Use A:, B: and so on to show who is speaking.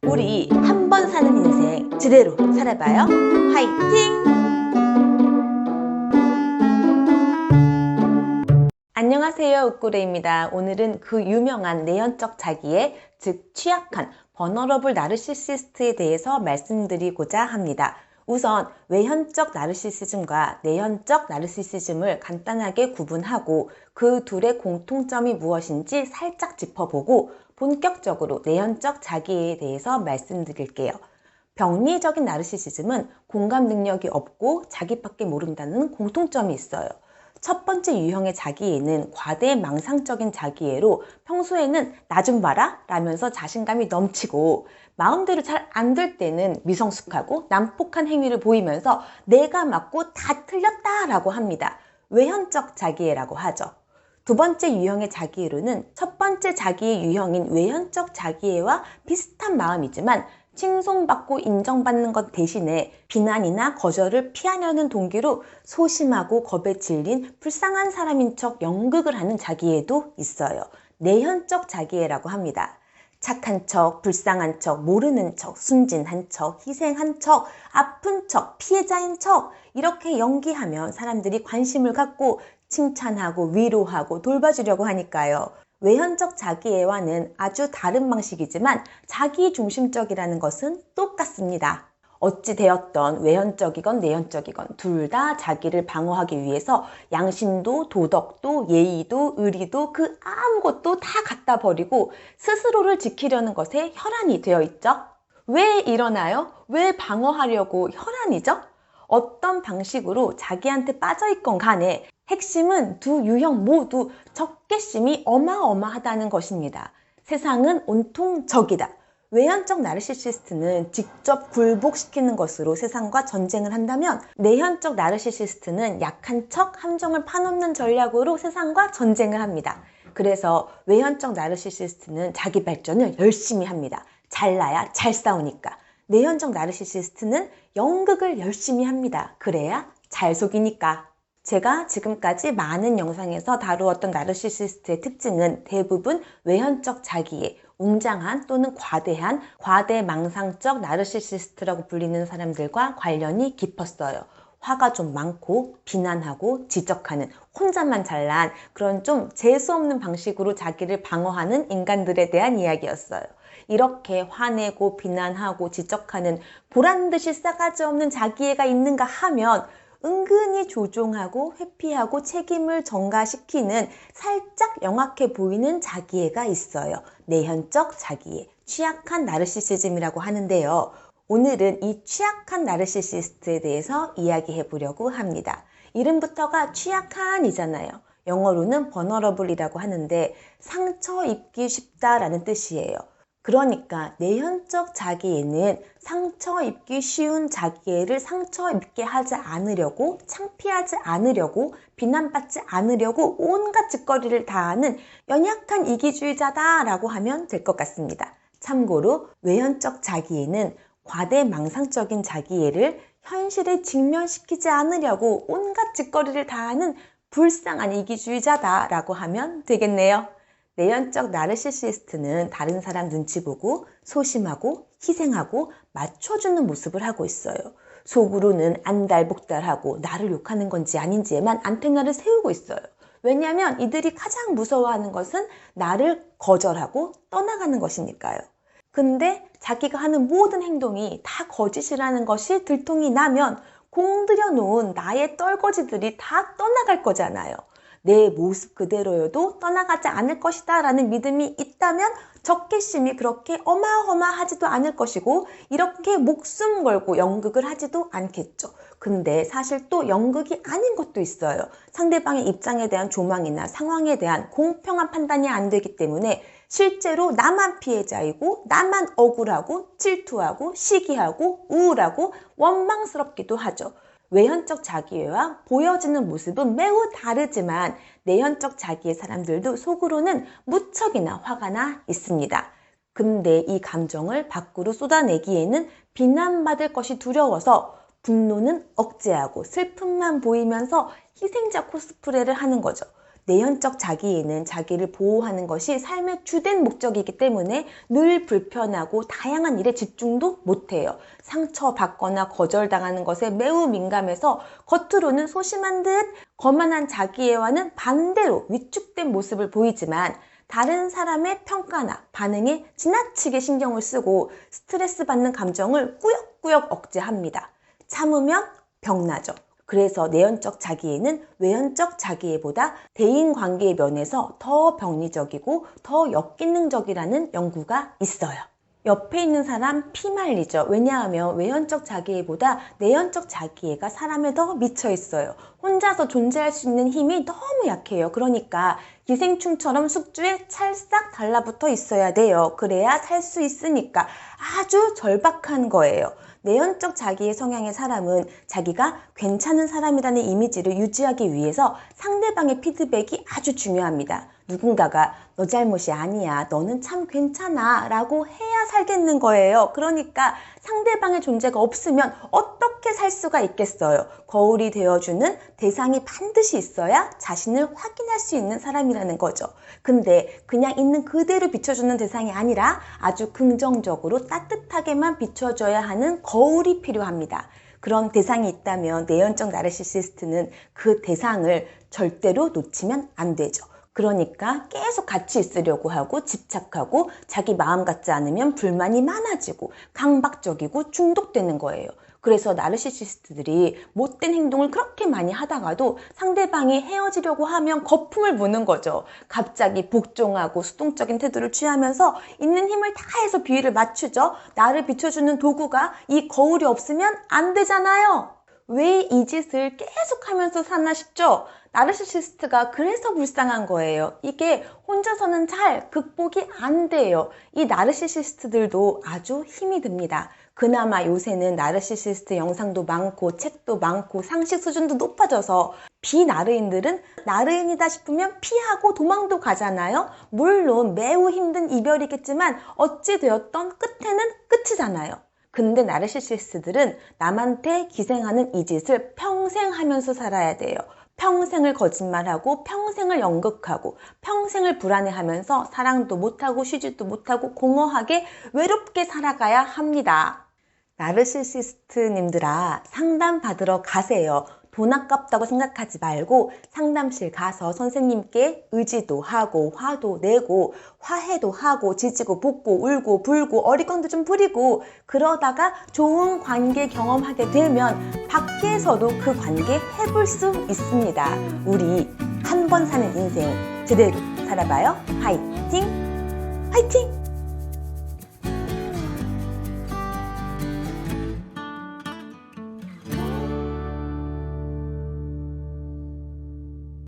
A: 우리 한 번 사는 인생 제대로 살아봐요. 화이팅! 안녕하세요, 욱구레입니다. 오늘은 그 유명한 내연적 자기애, 즉 취약한 버너러블 나르시시스트에 대해서 말씀드리고자 합니다. 우선 외현적 나르시시즘과 내현적 나르시시즘을 간단하게 구분하고 그 둘의 공통점이 무엇인지 살짝 짚어보고 본격적으로 내연적 자기애에 대해서 말씀드릴게요. 병리적인 나르시시즘은 공감 능력이 없고 자기밖에 모른다는 공통점이 있어요. 첫 번째 유형의 자기애는 과대망상적인 자기애로 평소에는 나 좀 봐라 라면서 자신감이 넘치고 마음대로 잘 안 될 때는 미성숙하고 난폭한 행위를 보이면서 내가 맞고 다 틀렸다 라고 합니다. 외현적 자기애라고 하죠. 두 번째 유형의 자기애로는 첫 번째 자기애 유형인 외현적 자기애와 비슷한 마음이지만 칭송받고 인정받는 것 대신에 비난이나 거절을 피하려는 동기로 소심하고 겁에 질린 불쌍한 사람인 척 연극을 하는 자기애도 있어요. 내현적 자기애라고 합니다. 착한 척, 불쌍한 척, 모르는 척, 순진한 척, 희생한 척, 아픈 척, 피해자인 척 이렇게 연기하면 사람들이 관심을 갖고 칭찬하고 위로하고 돌봐주려고 하니까요. 외현적 자기애와는 아주 다른 방식이지만 자기중심적이라는 것은 똑같습니다. 어찌 되었던 외현적이건 내현적이건 둘 다 자기를 방어하기 위해서 양심도 도덕도 예의도 의리도 그 아무것도 다 갖다 버리고 스스로를 지키려는 것에 혈안이 되어 있죠. 왜 이러나요? 왜 방어하려고 혈안이죠? 어떤 방식으로 자기한테 빠져있건 간에 핵심은 두 유형 모두 적개심이 어마어마하다는 것입니다. 세상은 온통 적이다. 외현적 나르시시스트는 직접 굴복시키는 것으로 세상과 전쟁을 한다면 내현적 나르시시스트는 약한 척 함정을 파놓는 전략으로 세상과 전쟁을 합니다. 그래서 외현적 나르시시스트는 자기 발전을 열심히 합니다. 잘나야 잘 싸우니까. 내현적 나르시시스트는 연극을 열심히 합니다. 그래야 잘 속이니까. 제가 지금까지 많은 영상에서 다루었던 나르시시스트의 특징은 대부분 외현적 자기애, 웅장한 또는 과대한 과대망상적 나르시시스트라고 불리는 사람들과 관련이 깊었어요. 화가 좀 많고 비난하고 지적하는 혼자만 잘난 그런 좀 재수없는 방식으로 자기를 방어하는 인간들에 대한 이야기였어요. 이렇게 화내고 비난하고 지적하는 보란듯이 싸가지 없는 자기애가 있는가 하면 은근히 조종하고 회피하고 책임을 전가시키는 살짝 영악해 보이는 자기애가 있어요. 내현적 자기애, 취약한 나르시시즘이라고 하는데요. 오늘은 이 취약한 나르시시스트에 대해서 이야기해 보려고 합니다. 이름부터가 취약한이잖아요. 영어로는 vulnerable이라고 하는데 상처 입기 쉽다라는 뜻이에요. 그러니까 내현적 자기애는 상처 입기 쉬운 자기애를 상처 입게 하지 않으려고, 창피하지 않으려고, 비난받지 않으려고 온갖 짓거리를 다하는 연약한 이기주의자다라고 하면 될 것 같습니다. 참고로 외현적 자기애는 과대망상적인 자기애를 현실에 직면시키지 않으려고 온갖 짓거리를 다하는 불쌍한 이기주의자다라고 하면 되겠네요. 내연적 나르시시스트는 다른 사람 눈치 보고 소심하고 희생하고 맞춰주는 모습을 하고 있어요. 속으로는 안달복달하고 나를 욕하는 건지 아닌지에만 안테나를 세우고 있어요. 왜냐하면 이들이 가장 무서워하는 것은 나를 거절하고 떠나가는 것이니까요. 근데 자기가 하는 모든 행동이 다 거짓이라는 것이 들통이 나면 공들여 놓은 나의 떨거지들이 다 떠나갈 거잖아요. 내 모습 그대로여도 떠나가지 않을 것이다 라는 믿음이 있다면 적개심이 그렇게 어마어마하지도 않을 것이고 이렇게 목숨 걸고 연극을 하지도 않겠죠. 근데 사실 또 연극이 아닌 것도 있어요. 상대방의 입장에 대한 조망이나 상황에 대한 공평한 판단이 안 되기 때문에 실제로 나만 피해자이고 나만 억울하고 질투하고 시기하고 우울하고 원망스럽기도 하죠. 외현적 자기애와 보여지는 모습은 매우 다르지만 내현적 자기애 사람들도 속으로는 무척이나 화가 나 있습니다. 근데 이 감정을 밖으로 쏟아내기에는 비난받을 것이 두려워서 분노는 억제하고 슬픔만 보이면서 희생자 코스프레를 하는 거죠. 내현적 자기애는 자기를 보호하는 것이 삶의 주된 목적이기 때문에 늘 불편하고 다양한 일에 집중도 못해요. 상처받거나 거절당하는 것에 매우 민감해서 겉으로는 소심한 듯 거만한 자기애와는 반대로 위축된 모습을 보이지만 다른 사람의 평가나 반응에 지나치게 신경을 쓰고 스트레스 받는 감정을 꾸역꾸역 억제합니다. 참으면 병나죠. 그래서 내연적 자기애는 외연적 자기애보다 대인관계의 면에서 더 병리적이고 더 역기능적이라는 연구가 있어요. 옆에 있는 사람 피말리죠. 왜냐하면 외연적 자기애보다 내연적 자기애가 사람에 더 미쳐 있어요. 혼자서 존재할 수 있는 힘이 너무 약해요. 그러니까 기생충처럼 숙주에 찰싹 달라붙어 있어야 돼요. 그래야 살 수 있으니까 아주 절박한 거예요. 내연적 자기의 성향의 사람은 자기가 괜찮은 사람이라는 이미지를 유지하기 위해서 상대방의 피드백이 아주 중요합니다. 누군가가 너 잘못이 아니야, 너는 참 괜찮아 라고 해야 살겠는 거예요. 그러니까 상대방의 존재가 없으면 어떻게 살 수가 있겠어요. 거울이 되어주는 대상이 반드시 있어야 자신을 확인할 수 있는 사람이라는 거죠. 근데 그냥 있는 그대로 비춰주는 대상이 아니라 아주 긍정적으로 따뜻하게만 비춰줘야 하는 거울이 필요합니다. 그런 대상이 있다면 내연적 나르시시스트는 그 대상을 절대로 놓치면 안 되죠. 그러니까 계속 같이 있으려고 하고 집착하고 자기 마음 같지 않으면 불만이 많아지고 강박적이고 중독되는 거예요. 그래서 나르시시스트들이 못된 행동을 그렇게 많이 하다가도 상대방이 헤어지려고 하면 거품을 부는 거죠. 갑자기 복종하고 수동적인 태도를 취하면서 있는 힘을 다해서 비위를 맞추죠. 나를 비춰주는 도구가 이 거울이 없으면 안 되잖아요. 왜 이 짓을 계속 하면서 사나 싶죠? 나르시시스트가 그래서 불쌍한 거예요. 이게 혼자서는 잘 극복이 안 돼요. 이 나르시시스트들도 아주 힘이 듭니다. 그나마 요새는 나르시시스트 영상도 많고 책도 많고 상식 수준도 높아져서 비나르인들은 나르인이다 싶으면 피하고 도망도 가잖아요. 물론 매우 힘든 이별이겠지만 어찌 되었던 끝에는 끝이잖아요. 근데 나르시시스트들은 남한테 기생하는 이 짓을 평생 하면서 살아야 돼요. 평생을 거짓말하고 평생을 연극하고 평생을 불안해하면서 사랑도 못하고 쉬지도 못하고 공허하게 외롭게 살아가야 합니다. 나르시시스트님들아, 상담 받으러 가세요. 돈 아깝다고 생각하지 말고 상담실 가서 선생님께 의지도 하고 화도 내고 화해도 하고 지지고 볶고 울고 불고 어리광도 좀 부리고 그러다가 좋은 관계 경험하게 되면 밖에서도 그 관계 해볼 수 있습니다. 우리 한 번 사는 인생 제대로 살아봐요. 화이팅! 화이팅!